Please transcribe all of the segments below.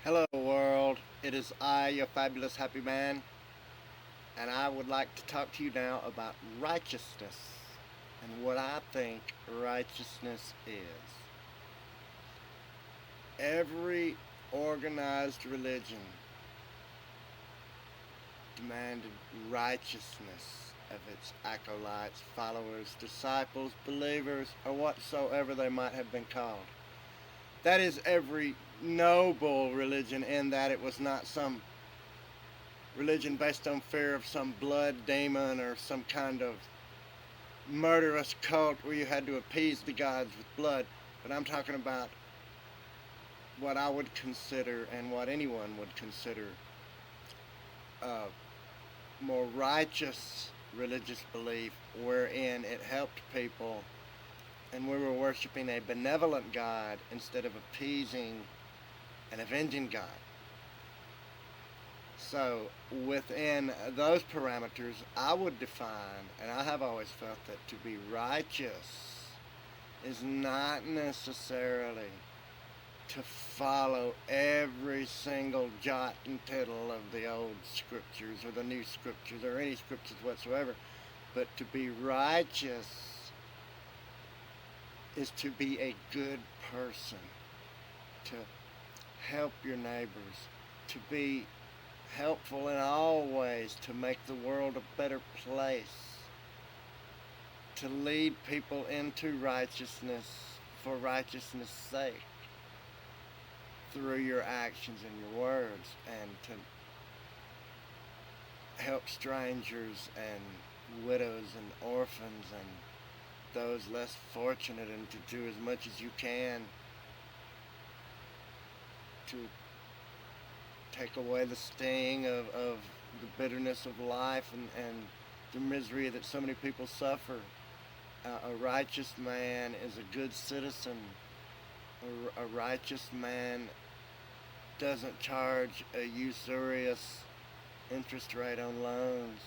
Hello, world. It is I, your fabulous happy man, and I would like to talk to you now about righteousness and what I think righteousness is. Every organized religion demanded righteousness of its acolytes, followers, disciples, believers, or whatsoever they might have been called. That is every noble religion, in that it was not some religion based on fear of some blood demon or some kind of murderous cult where you had to appease the gods with blood. But I'm talking about what I would consider and what anyone would consider a more righteous religious belief, wherein it helped people and we were worshiping a benevolent God instead of appeasing and avenging God. So, within those parameters, I would define, and I have always felt that to be righteous is not necessarily to follow every single jot and tittle of the old scriptures or the new scriptures or any scriptures whatsoever, but to be righteous is to be a good person, to help your neighbors, to be helpful in all ways, to make the world a better place, to lead people into righteousness for righteousness' sake through your actions and your words, and to help strangers and widows and orphans and those less fortunate, and to do as much as you can to take away the sting of the bitterness of life and the misery that so many people suffer. A righteous man is a good citizen. A righteous man doesn't charge a usurious interest rate on loans.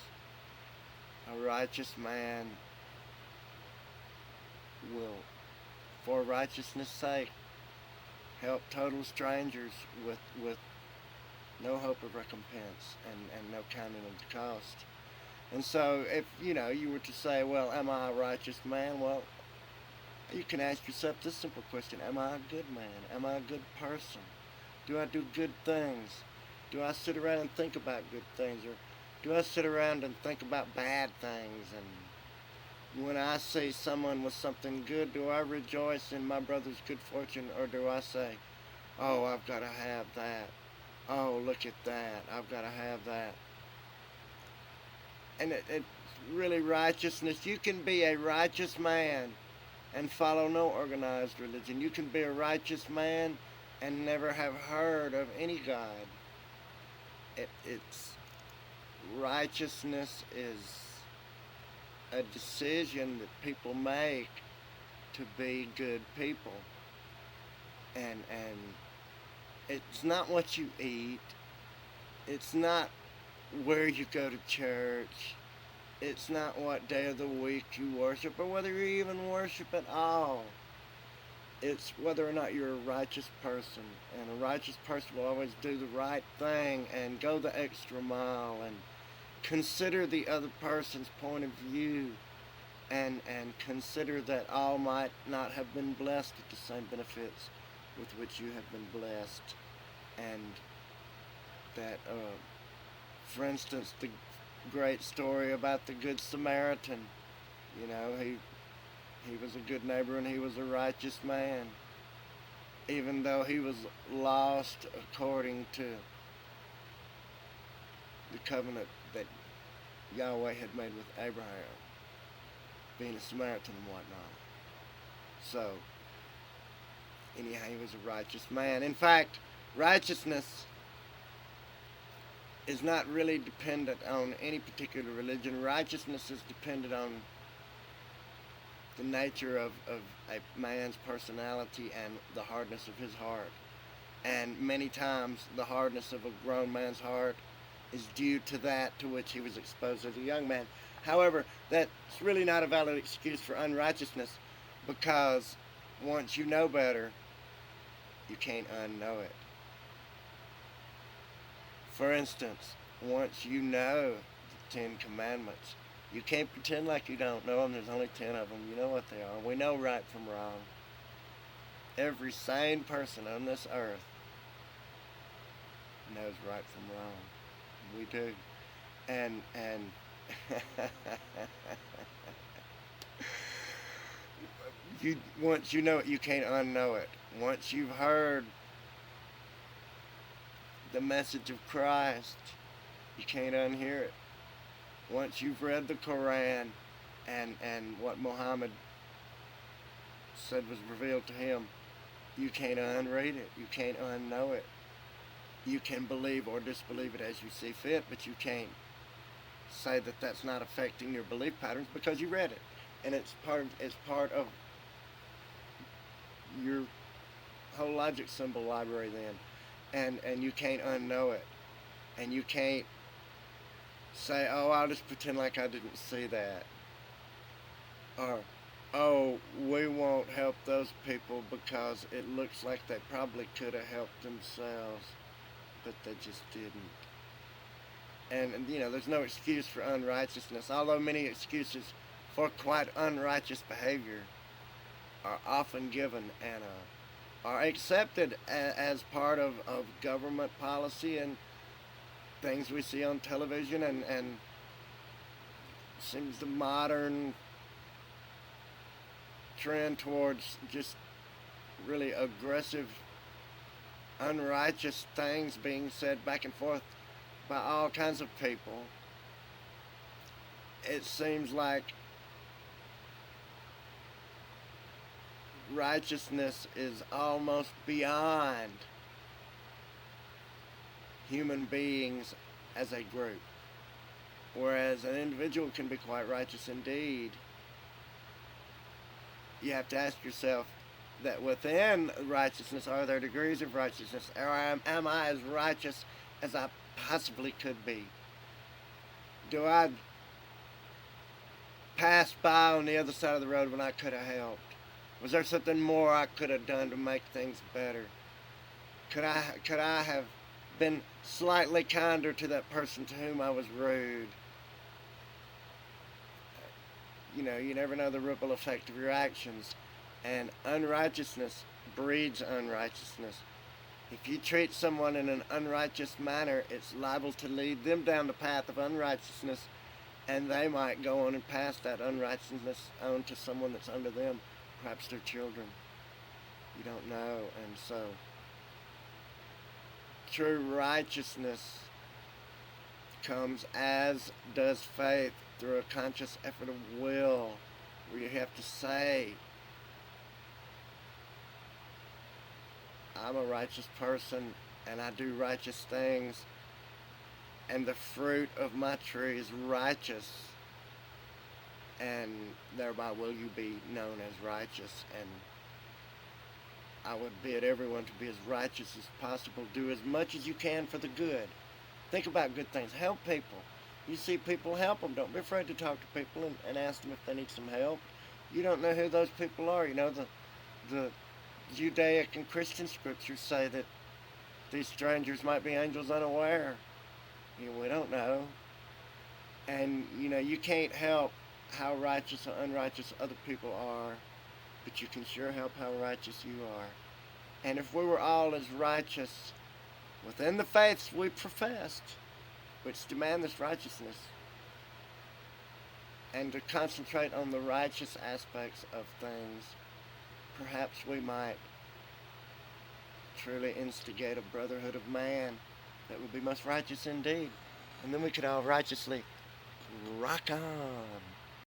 A righteous man will, for righteousness' sake, help total strangers with no hope of recompense and no counting of the cost. And so if you were to say, well, am I a righteous man? Well, you can ask yourself this simple question: am I a good man? Am I a good person? Do I do good things? Do I sit around and think about good things, or do I sit around and think about bad things? And when I see someone with something good, do I rejoice in my brother's good fortune, or do I say, oh, I've got to have that? Oh, look at that. I've got to have that. And it's really righteousness. You can be a righteous man and follow no organized religion. You can be a righteous man and never have heard of any God. It's righteousness is a decision that people make to be good people, and it's not what you eat, it's not where you go to church, it's not what day of the week you worship or whether you even worship at all. It's whether or not you're a righteous person, and a righteous person will always do the right thing and go the extra mile and consider the other person's point of view, and consider that all might not have been blessed with the same benefits with which you have been blessed. And that, for instance, the great story about the Good Samaritan, he was a good neighbor and he was a righteous man, even though he was lost according to the covenant that Yahweh had made with Abraham, being a Samaritan and whatnot. So, anyhow, he was a righteous man. In fact, righteousness is not really dependent on any particular religion. Righteousness is dependent on the nature of a man's personality and the hardness of his heart. And many times the hardness of a grown man's heart is due to that to which he was exposed as a young man. However, that's really not a valid excuse for unrighteousness, because once you know better, you can't unknow it. For instance, once you know the Ten Commandments, you can't pretend like you don't know them. There's only 10 of them. You know what they are. We know right from wrong. Every sane person on this earth knows right from wrong. We do. And you once you know it, you can't unknow it. Once you've heard the message of Christ, you can't unhear it. Once you've read the Quran and what Muhammad said was revealed to him, you can't unread it. You can't unknow it. You can believe or disbelieve it as you see fit, but you can't say that that's not affecting your belief patterns because you read it, and it's part of your whole logic symbol library then, and you can't unknow it, and you can't say, oh, I'll just pretend like I didn't see that, or oh, we won't help those people because it looks like they probably could have helped themselves, but they just didn't. And there's no excuse for unrighteousness, although many excuses for quite unrighteous behavior are often given and are accepted as part of government policy and things we see on television, and seems the modern trend towards just really aggressive, unrighteous things being said back and forth by all kinds of people. It seems like righteousness is almost beyond human beings as a group, whereas an individual can be quite righteous indeed. You have to ask yourself that within righteousness, are there degrees of righteousness, or am I as righteous as I possibly could be? Do I pass by on the other side of the road when I could have helped? Was there something more I could have done to make things better? Could I have been slightly kinder to that person to whom I was rude? You never know the ripple effect of your actions, and unrighteousness breeds unrighteousness. If you treat someone in an unrighteous manner, it's liable to lead them down the path of unrighteousness, and they might go on and pass that unrighteousness on to someone that's under them, perhaps their children. You don't know. And so true righteousness comes, as does faith, through a conscious effort of will, where you have to say, I'm a righteous person and I do righteous things, and the fruit of my tree is righteous, and thereby will you be known as righteous. And I would bid everyone to be as righteous as possible. Do as much as you can for the good. Think about good things. Help people. You see people, help them. Don't be afraid to talk to people and ask them if they need some help. You don't know who those people are. The Judaic and Christian scriptures say that these strangers might be angels unaware. We don't know. And, you can't help how righteous or unrighteous other people are, but you can sure help how righteous you are. And if we were all as righteous within the faiths we professed, which demand this righteousness, and to concentrate on the righteous aspects of things, perhaps we might truly instigate a brotherhood of man that would be most righteous indeed. And then we could all righteously rock on.